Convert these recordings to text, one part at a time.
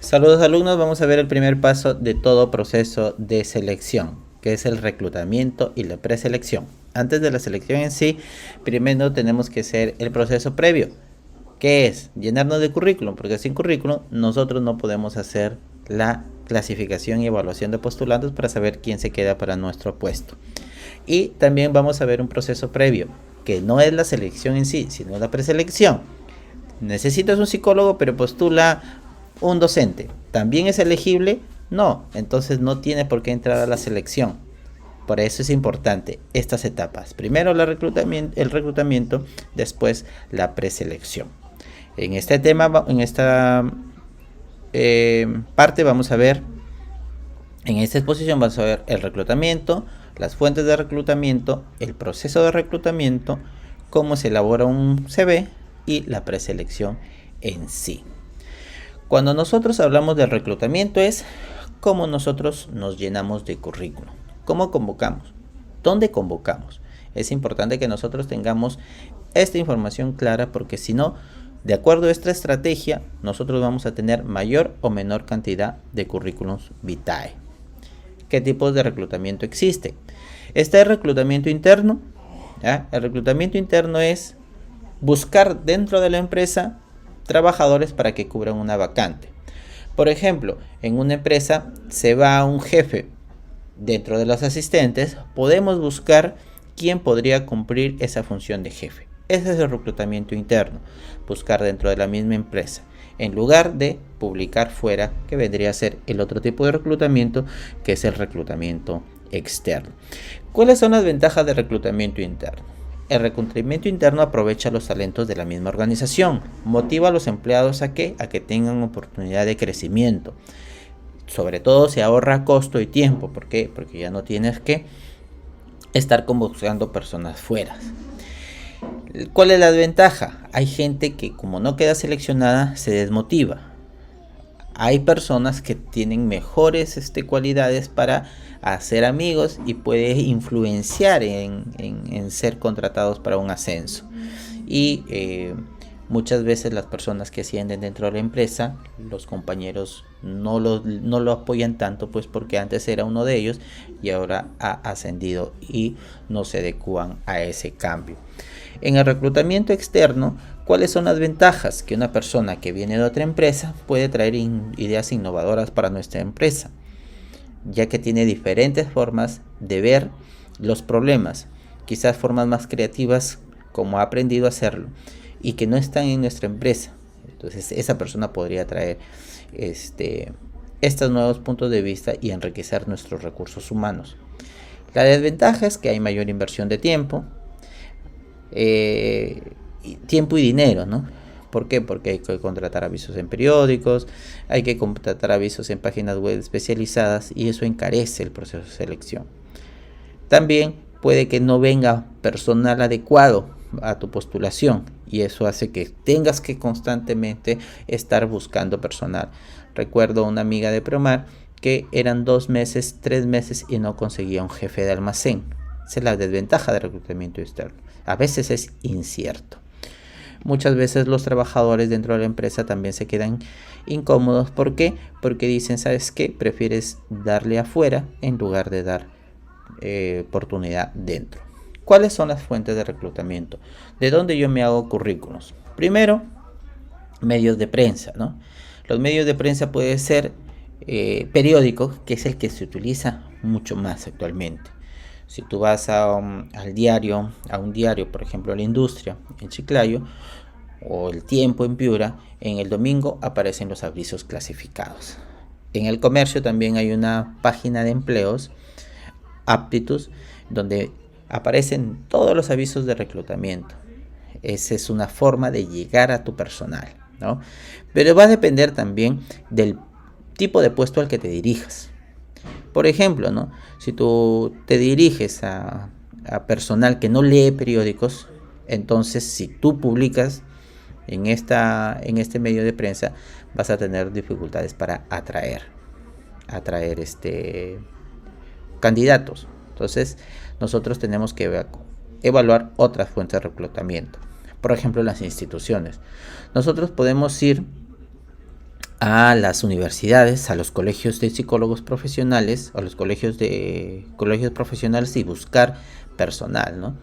Saludos alumnos, vamos a ver el primer paso de todo proceso de selección, que es el reclutamiento y la preselección. Antes de la selección en sí, primero tenemos que hacer el proceso previo, que es llenarnos de currículum, porque sin currículum nosotros no podemos hacer la clasificación y evaluación de postulantes para saber quién se queda para nuestro puesto. Y también vamos a ver un proceso previo, que no es la selección en sí, sino la preselección. Necesitas un psicólogo, pero postula un docente. ¿También es elegible? No, entonces no tiene por qué entrar a la selección. Por eso es importante estas etapas. Primero el reclutamiento, después la preselección. En este tema, en esta parte vamos a ver, en esta exposición vamos a ver el reclutamiento, las fuentes de reclutamiento, el proceso de reclutamiento, cómo se elabora un CV y la preselección en sí. Cuando nosotros hablamos del reclutamiento es cómo nosotros nos llenamos de currículum, cómo convocamos, dónde convocamos. Es importante que nosotros tengamos esta información clara porque si no, de acuerdo a esta estrategia, nosotros vamos a tener mayor o menor cantidad de currículums vitae. ¿Qué tipos de reclutamiento existe? Está el reclutamiento interno. ¿Ya? El reclutamiento interno es buscar dentro de la empresa trabajadores para que cubran una vacante. Por ejemplo, en una empresa se va un jefe. Dentro de los asistentes podemos buscar quién podría cumplir esa función de jefe. Ese es el reclutamiento interno, buscar dentro de la misma empresa, en lugar de publicar fuera, que vendría a ser el otro tipo de reclutamiento, que es el reclutamiento externo. ¿Cuáles son las ventajas del reclutamiento interno? El reclutamiento interno aprovecha los talentos de la misma organización, motiva a los empleados a que tengan oportunidad de crecimiento. Sobre todo se ahorra costo y tiempo. ¿Por qué? Porque ya no tienes que estar convocando personas fuera. ¿Cuál es la desventaja? Hay gente que como no queda seleccionada se desmotiva. Hay personas que tienen mejores cualidades para hacer amigos y puede influenciar en ser contratados para un ascenso. Y muchas veces las personas que ascienden dentro de la empresa, los compañeros no lo apoyan tanto, pues porque antes era uno de ellos y ahora ha ascendido y no se adecuan a ese cambio. En el reclutamiento externo, ¿cuáles son las ventajas? Que una persona que viene de otra empresa puede traer ideas innovadoras para nuestra empresa, ya que tiene diferentes formas de ver los problemas, quizás formas más creativas como ha aprendido a hacerlo y que no están en nuestra empresa. Entonces esa persona podría traer estos nuevos puntos de vista y enriquecer nuestros recursos humanos. La desventaja es que hay mayor inversión de tiempo, tiempo y dinero, ¿no? ¿Por qué? Porque hay que contratar avisos en periódicos, hay que contratar avisos en páginas web especializadas y eso encarece el proceso de selección. También puede que no venga personal adecuado a tu postulación y eso hace que tengas que constantemente estar buscando personal. Recuerdo una amiga de Promar que eran 2 meses, 3 meses y no conseguía un jefe de almacén. Esa es la desventaja del reclutamiento externo. A veces es incierto. Muchas veces los trabajadores dentro de la empresa también se quedan incómodos. ¿Por qué? Porque dicen, ¿sabes qué? Prefieres darle afuera en lugar de dar oportunidad dentro. ¿Cuáles son las fuentes de reclutamiento? ¿De dónde yo me hago currículos? Primero, medios de prensa, ¿no? Los medios de prensa pueden ser periódicos, que es el que se utiliza mucho más actualmente. Si tú vas a un diario, por ejemplo, La Industria en Chiclayo o El Tiempo en Piura, en el domingo aparecen los avisos clasificados. En El Comercio también hay una página de empleos, Aptitus, donde aparecen todos los avisos de reclutamiento. Esa es una forma de llegar a tu personal, ¿no? Pero va a depender también del tipo de puesto al que te dirijas. Por ejemplo, ¿no? Si tú te diriges a personal que no lee periódicos, entonces si tú publicas en este medio de prensa, vas a tener dificultades para atraer candidatos. Entonces, nosotros tenemos que evaluar otras fuentes de reclutamiento. Por ejemplo, las instituciones. Nosotros podemos ir a las universidades, a los colegios de psicólogos profesionales, a los colegios profesionales y buscar personal, ¿no?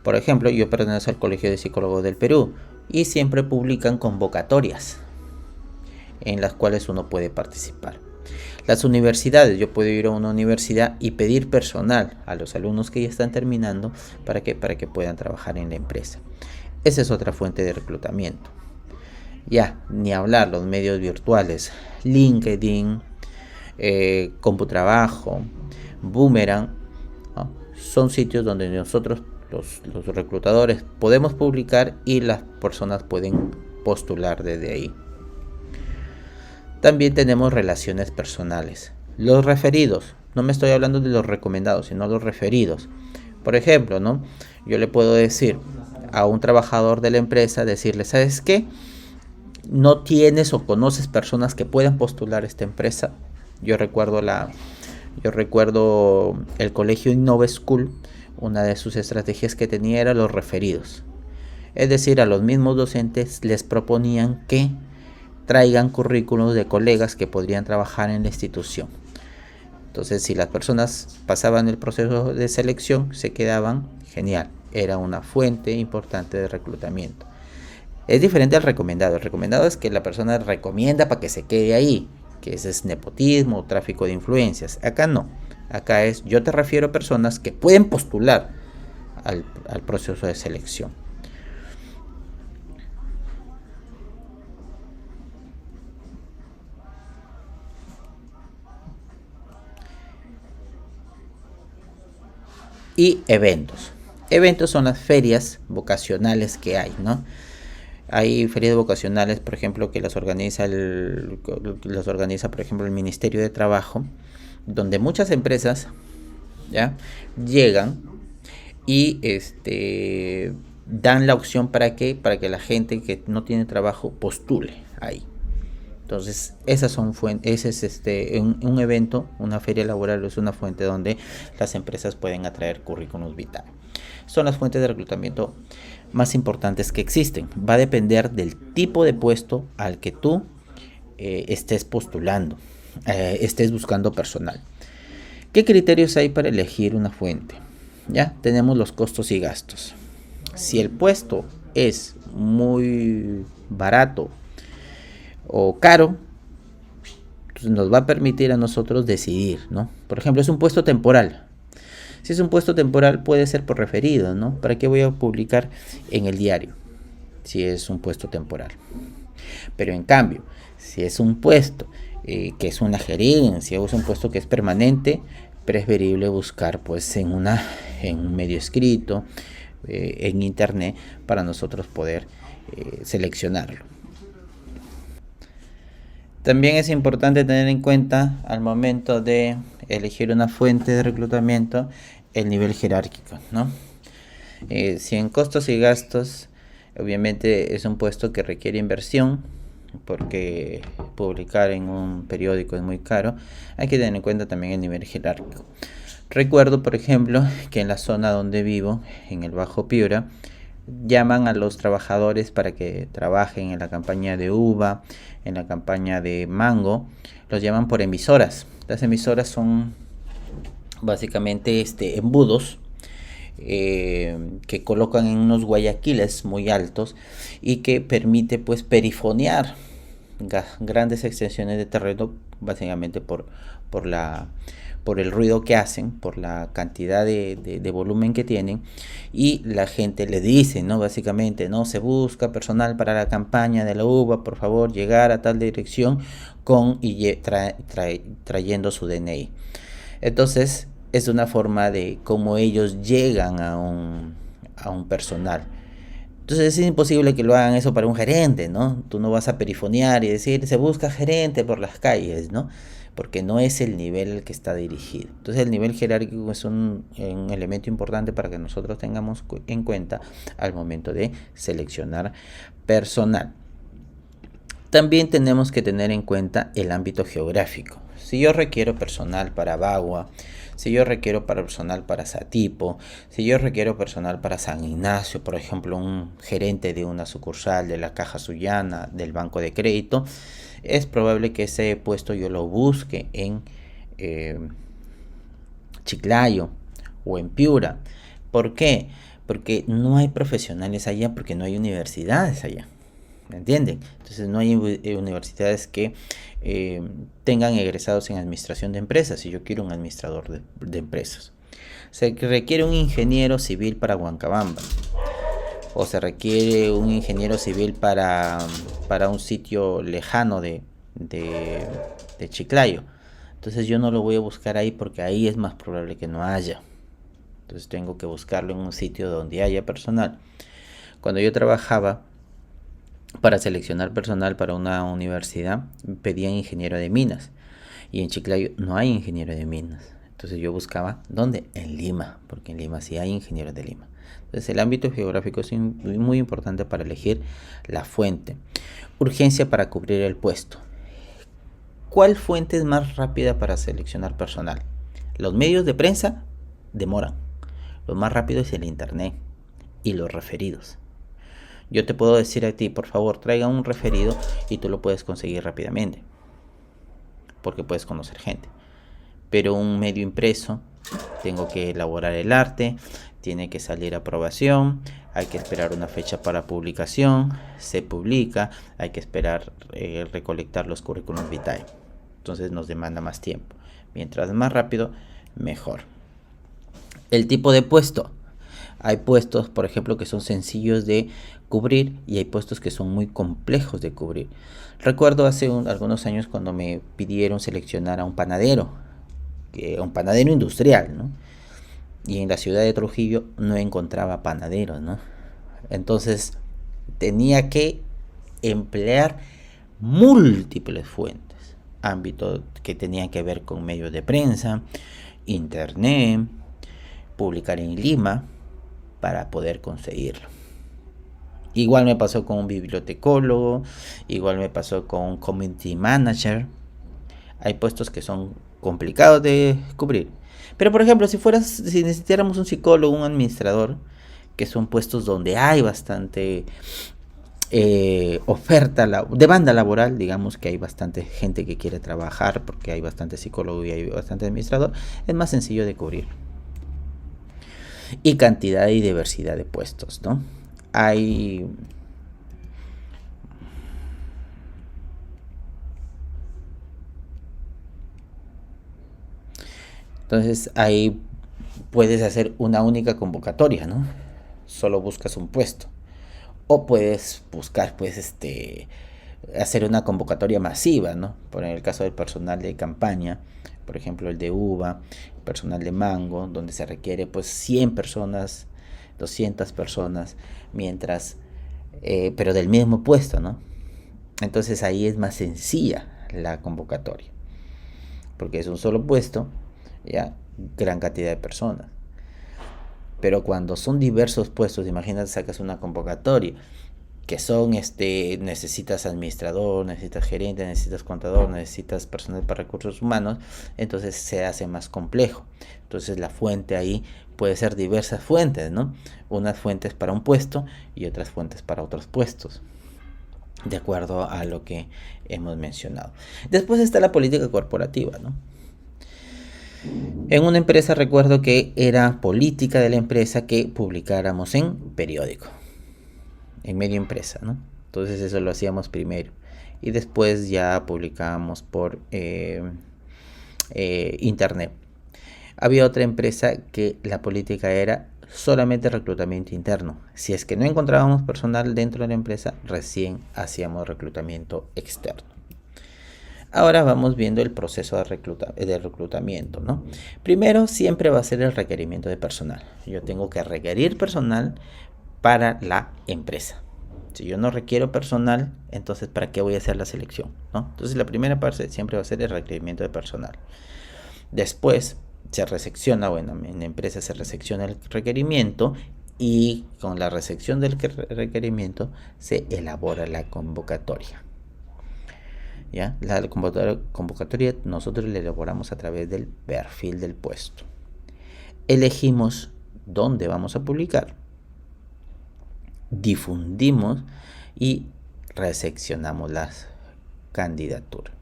Por ejemplo, yo pertenezco al Colegio de Psicólogos del Perú y siempre publican convocatorias en las cuales uno puede participar. Las universidades, yo puedo ir a una universidad y pedir personal a los alumnos que ya están terminando para que puedan trabajar en la empresa. Esa es otra fuente de reclutamiento. Ya, ni hablar, los medios virtuales, LinkedIn, Computrabajo, Boomerang, ¿no? Son sitios donde nosotros, los reclutadores, podemos publicar y las personas pueden postular desde ahí. También tenemos relaciones personales. Los referidos, no me estoy hablando de los recomendados, sino los referidos. Por ejemplo, ¿no? Yo le puedo decir a un trabajador de la empresa, decirle, ¿sabes qué? No tienes o conoces personas que puedan postular esta empresa. Yo recuerdo el colegio Innova School, una de sus estrategias que tenía era los referidos. Es decir, a los mismos docentes les proponían que traigan currículos de colegas que podrían trabajar en la institución. Entonces, si las personas pasaban el proceso de selección, se quedaban, genial. Era una fuente importante de reclutamiento. Es diferente al recomendado. El recomendado es que la persona recomienda para que se quede ahí, que ese es nepotismo o tráfico de influencias. Acá no. Acá es, yo te refiero a personas que pueden postular al proceso de selección. Y eventos. Eventos son las ferias vocacionales que hay, ¿no? Hay ferias vocacionales, por ejemplo, que las organiza, por ejemplo, el Ministerio de Trabajo, donde muchas empresas ya llegan y dan la opción para que la gente que no tiene trabajo postule ahí. Entonces, ese es un evento, una feria laboral es una fuente donde las empresas pueden atraer currículums vitae. Son las fuentes de reclutamiento más importantes que existen. Va a depender del tipo de puesto al que tú estés postulando, estés buscando personal. ¿Qué criterios hay para elegir una fuente? Ya tenemos los costos y gastos. Si el puesto es muy barato o caro, pues nos va a permitir a nosotros decidir, ¿no? Por ejemplo, es un puesto temporal. Si es un puesto temporal, puede ser por referido, ¿no? ¿Para qué voy a publicar en el diario si es un puesto temporal? Pero en cambio, si es un puesto que es una gerencia o es un puesto que es permanente, preferible buscar pues en un medio escrito, en internet, para nosotros poder seleccionarlo. También es importante tener en cuenta al momento de elegir una fuente de reclutamiento el nivel jerárquico, ¿no? Si en costos y gastos, obviamente es un puesto que requiere inversión, porque publicar en un periódico es muy caro, hay que tener en cuenta también el nivel jerárquico. Recuerdo, por ejemplo, que en la zona donde vivo, en el Bajo Piura, llaman a los trabajadores para que trabajen en la campaña de uva, en la campaña de mango, los llaman por emisoras. Las emisoras son básicamente embudos que colocan en unos guayaquiles muy altos y que permite pues perifonear grandes extensiones de terreno, básicamente por el ruido que hacen, por la cantidad de volumen que tienen, y la gente le dice, ¿no? Básicamente, ¿no? Se busca personal para la campaña de la uva, por favor, llegar a tal dirección trayendo su DNI. Entonces, es una forma de cómo ellos llegan a un personal. Entonces es imposible que lo hagan eso para un gerente, ¿no? Tú no vas a perifonear y decir, se busca gerente por las calles, ¿no? Porque no es el nivel al que está dirigido. Entonces el nivel jerárquico es un elemento importante para que nosotros tengamos en cuenta al momento de seleccionar personal. También tenemos que tener en cuenta el ámbito geográfico. Si yo requiero personal para Bagua, si yo requiero personal para Satipo, si yo requiero personal para San Ignacio, por ejemplo, un gerente de una sucursal de la Caja Sullana, del Banco de Crédito, es probable que ese puesto yo lo busque en eh, Chiclayo o en Piura. ¿Por qué? Porque no hay profesionales allá, porque no hay universidades allá. ¿Me entienden? Entonces no hay universidades que tengan egresados en administración de empresas. Si yo quiero un administrador de empresas, se requiere un ingeniero civil para Huancabamba, o se requiere un ingeniero civil para un sitio lejano de Chiclayo. Entonces yo no lo voy a buscar ahí, porque ahí es más probable que no haya. Entonces tengo que buscarlo en un sitio donde haya personal. Cuando yo trabajaba para seleccionar personal para una universidad, pedían ingeniero de minas, y en Chiclayo no hay ingeniero de minas. Entonces yo buscaba, ¿dónde? En Lima, porque en Lima sí hay ingenieros de Lima. Entonces el ámbito geográfico es muy importante para elegir la fuente. Urgencia para cubrir el puesto. ¿Cuál fuente es más rápida para seleccionar personal? Los medios de prensa demoran. Lo más rápido es el internet y los referidos. Yo te puedo decir a ti, por favor, traiga un referido, y tú lo puedes conseguir rápidamente, porque puedes conocer gente. Pero un medio impreso, tengo que elaborar el arte, tiene que salir a aprobación, hay que esperar una fecha para publicación, se publica, hay que esperar recolectar los currículums vitae. Entonces nos demanda más tiempo. Mientras más rápido, mejor. El tipo de puesto. Hay puestos, por ejemplo, que son sencillos de cubrir, y hay puestos que son muy complejos de cubrir. Recuerdo hace algunos años cuando me pidieron seleccionar a un panadero industrial, ¿no? Y en la ciudad de Trujillo no encontraba panaderos, ¿no? Entonces tenía que emplear múltiples fuentes, ámbitos que tenían que ver con medios de prensa, internet, publicar en Lima, para poder conseguirlo. Igual me pasó con un bibliotecólogo, igual me pasó con un community manager. Hay puestos que son complicados de cubrir. Pero por ejemplo, si necesitáramos un psicólogo, un administrador, que son puestos donde hay bastante demanda laboral, digamos que hay bastante gente que quiere trabajar, porque hay bastante psicólogo y hay bastante administrador, es más sencillo de cubrir. Y cantidad y diversidad de puestos, ¿no? Entonces ahí puedes hacer una única convocatoria, ¿no? Solo buscas un puesto. O puedes buscar, pues, hacer una convocatoria masiva, ¿no? Por el caso del personal de campaña, por ejemplo, el de UVA, personal de Mango, donde se requiere, pues, 100 personas, 200 personas, pero del mismo puesto, ¿no? Entonces ahí es más sencilla la convocatoria, porque es un solo puesto, ya, gran cantidad de personas. Pero cuando son diversos puestos, imagínate, sacas una convocatoria que son, necesitas administrador, necesitas gerente, necesitas contador, necesitas personal para recursos humanos, entonces se hace más complejo. Entonces la fuente ahí puede ser diversas fuentes, ¿no? Unas fuentes para un puesto y otras fuentes para otros puestos, de acuerdo a lo que hemos mencionado. Después está la política corporativa, ¿no? En una empresa recuerdo que era política de la empresa que publicáramos en periódico, en medio empresa, ¿no? Entonces eso lo hacíamos primero, y después ya publicábamos por internet. Había otra empresa que la política era solamente reclutamiento interno. Si es que no encontrábamos personal dentro de la empresa, recién hacíamos reclutamiento externo. Ahora vamos viendo el proceso de reclutamiento, ¿no? Primero siempre va a ser el requerimiento de personal. Yo tengo que requerir personal para la empresa. Si yo no requiero personal, entonces ¿para qué voy a hacer la selección, ¿no? Entonces la primera parte siempre va a ser el requerimiento de personal. Después se recepciona, en la empresa se recepciona el requerimiento, y con la recepción del requerimiento se elabora la convocatoria. ¿Ya? La convocatoria nosotros la elaboramos a través del perfil del puesto. Elegimos dónde vamos a publicar, difundimos y recepcionamos las candidaturas.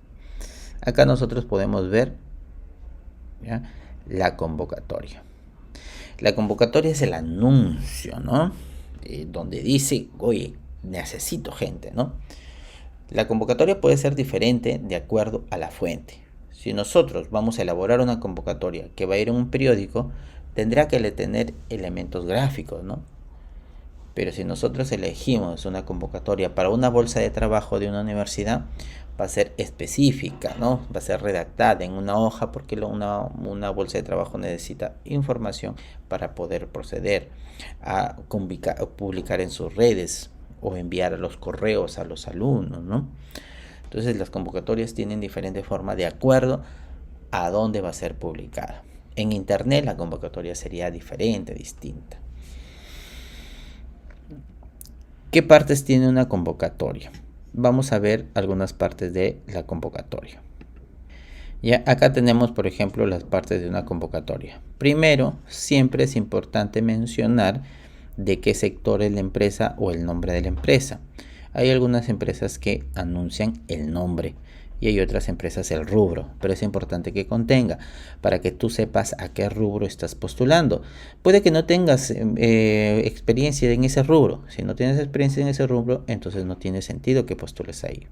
Acá nosotros podemos ver, ¿ya?, la convocatoria. La convocatoria es el anuncio, ¿no? Donde dice, oye, necesito gente, ¿no? La convocatoria puede ser diferente de acuerdo a la fuente. Si nosotros vamos a elaborar una convocatoria que va a ir en un periódico, tendrá que tener elementos gráficos, ¿no? Pero si nosotros elegimos una convocatoria para una bolsa de trabajo de una universidad, va a ser específica, ¿no? Va a ser redactada en una hoja porque una bolsa de trabajo necesita información para poder proceder a publicar en sus redes o enviar a los correos a los alumnos, ¿no? Entonces las convocatorias tienen diferentes formas de acuerdo a dónde va a ser publicada. En internet la convocatoria sería diferente, distinta. ¿Qué partes tiene una convocatoria? Vamos a ver algunas partes de la convocatoria. Ya acá tenemos, por ejemplo, las partes de una convocatoria. Primero, siempre es importante mencionar de qué sector es la empresa o el nombre de la empresa. Hay algunas empresas que anuncian el nombre y hay otras empresas el rubro, pero es importante que contenga para que tú sepas a qué rubro estás postulando. Puede que no tengas experiencia en ese rubro. Si no tienes experiencia en ese rubro, entonces no tiene sentido que postules ahí.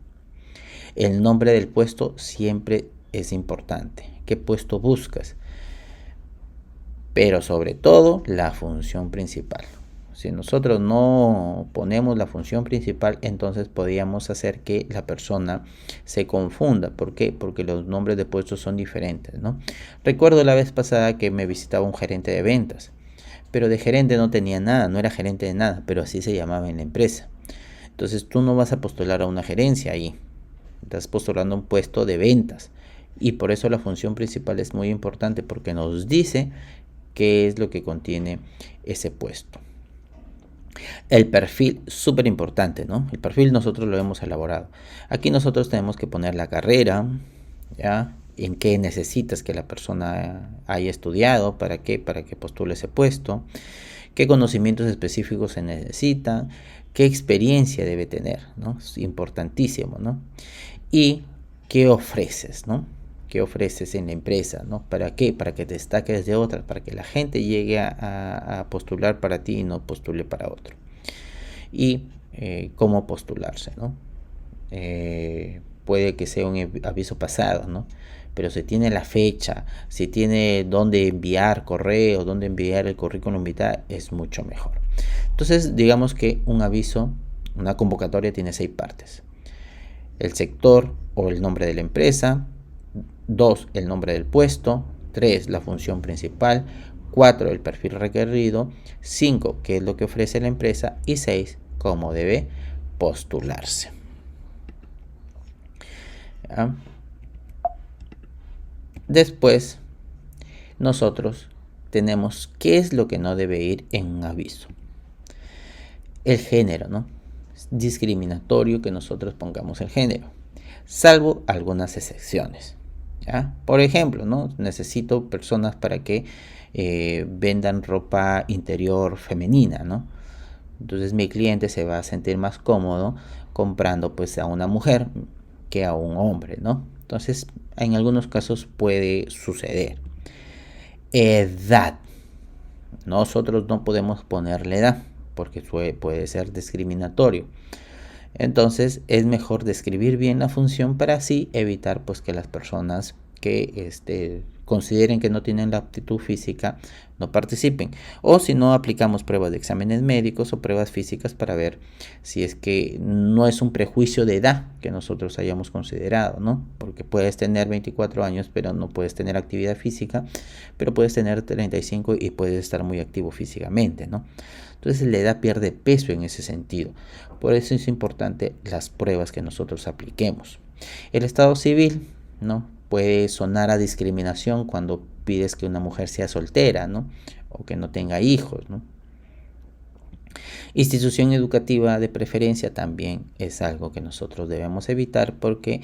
El nombre del puesto siempre es importante. ¿Qué puesto buscas? Pero sobre todo la función principal. Si nosotros no ponemos la función principal, entonces podríamos hacer que la persona se confunda. ¿Por qué? Porque los nombres de puestos son diferentes, ¿no? Recuerdo la vez pasada que me visitaba un gerente de ventas, pero de gerente no tenía nada, no era gerente de nada, pero así se llamaba en la empresa. Entonces tú no vas a postular a una gerencia ahí, estás postulando a un puesto de ventas. Y por eso la función principal es muy importante, porque nos dice qué es lo que contiene ese puesto. El perfil, súper importante, ¿no? El perfil nosotros lo hemos elaborado. Aquí nosotros tenemos que poner la carrera, ¿ya? En qué necesitas que la persona haya estudiado, para que postule ese puesto, qué conocimientos específicos se necesitan, qué experiencia debe tener, ¿no? Es importantísimo, ¿no? Y qué ofreces, ¿no? ¿Qué ofreces en la empresa, ¿no? ¿Para qué? Para que te destaques de otras, para que la gente llegue a postular para ti y no postule para otro. Y cómo postularse, ¿no? Puede que sea un aviso pasado, ¿no? Pero si tiene la fecha, si tiene dónde enviar correo, dónde enviar el currículum vitae, es mucho mejor. Entonces, digamos que un aviso, una convocatoria tiene 6 partes. El sector o el nombre de la empresa, 2, el nombre del puesto, 3, la función principal, 4, el perfil requerido, 5, qué es lo que ofrece la empresa y 6, cómo debe postularse. ¿Ya? Después, nosotros tenemos qué es lo que no debe ir en un aviso. El género, ¿no? Es discriminatorio que nosotros pongamos el género, salvo algunas excepciones. ¿Ya? Por ejemplo, ¿no? Necesito personas para que vendan ropa interior femenina, ¿no? Entonces mi cliente se va a sentir más cómodo comprando pues a una mujer que a un hombre, ¿no? Entonces en algunos casos puede suceder. Edad. Nosotros no podemos ponerle edad porque puede ser discriminatorio. Entonces es mejor describir bien la función para así evitar pues que las personas que consideren que no tienen la aptitud física no participen, o si no aplicamos pruebas de exámenes médicos o pruebas físicas para ver si es que no es un prejuicio de edad que nosotros hayamos considerado, ¿no? Porque puedes tener 24 años pero no puedes tener actividad física, pero puedes tener 35 y puedes estar muy activo físicamente, ¿no? Entonces la edad pierde peso en ese sentido. Por eso es importante las pruebas que nosotros apliquemos. El estado civil, ¿no? Puede sonar a discriminación cuando pides que una mujer sea soltera, ¿no? O que no tenga hijos, ¿no? Institución educativa de preferencia también es algo que nosotros debemos evitar porque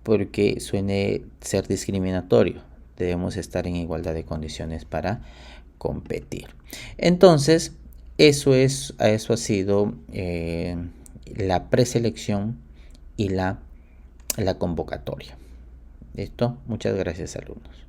porque suene ser discriminatorio. Debemos estar en igualdad de condiciones para competir. Entonces, eso ha sido la preselección y la convocatoria. ¿Listo? Muchas gracias, alumnos.